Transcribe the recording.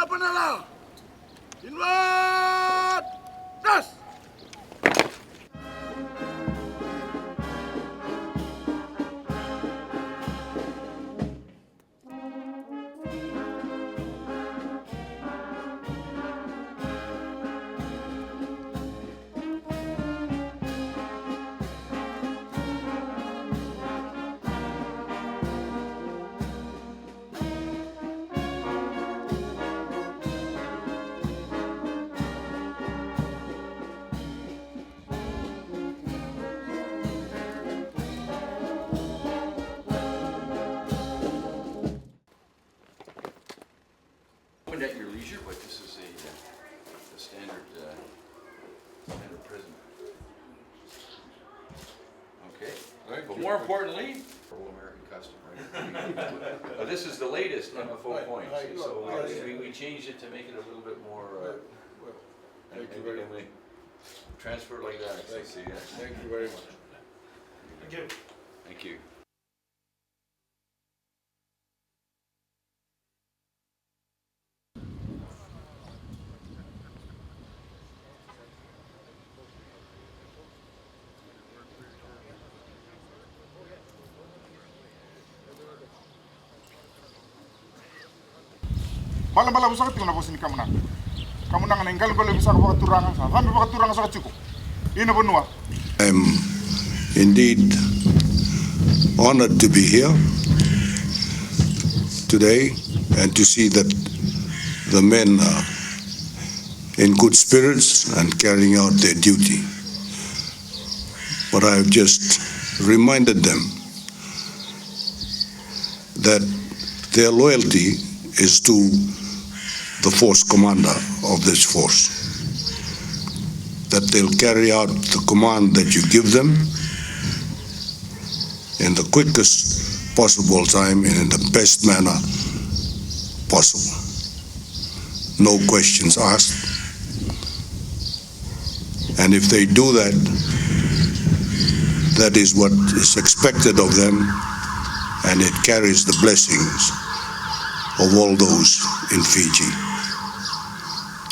Panala! Inward! Press! At your leisure, but this is a standard prison. Okay, but more importantly, American custom, right? But this is the latest on the full point, so we changed it to make it a little bit more. Thank you very much. Transfer it like that. Thank you very much. Thank you. Thank you. Bala usah ketinggalan bos ini kamu nang nenggal kalau bisa kau turangan sah, sampai kau turangan sah cukup. Ini benua. I'm indeed honored to be here today and to see that the men are in good spirits and carrying out their duty. But I have just reminded them that their loyalty is to the force commander of this force, that they'll carry out the command that you give them in the quickest possible time and in the best manner possible. No questions asked. And if they do that, that is what is expected of them, and it carries the blessings of all those in Fiji.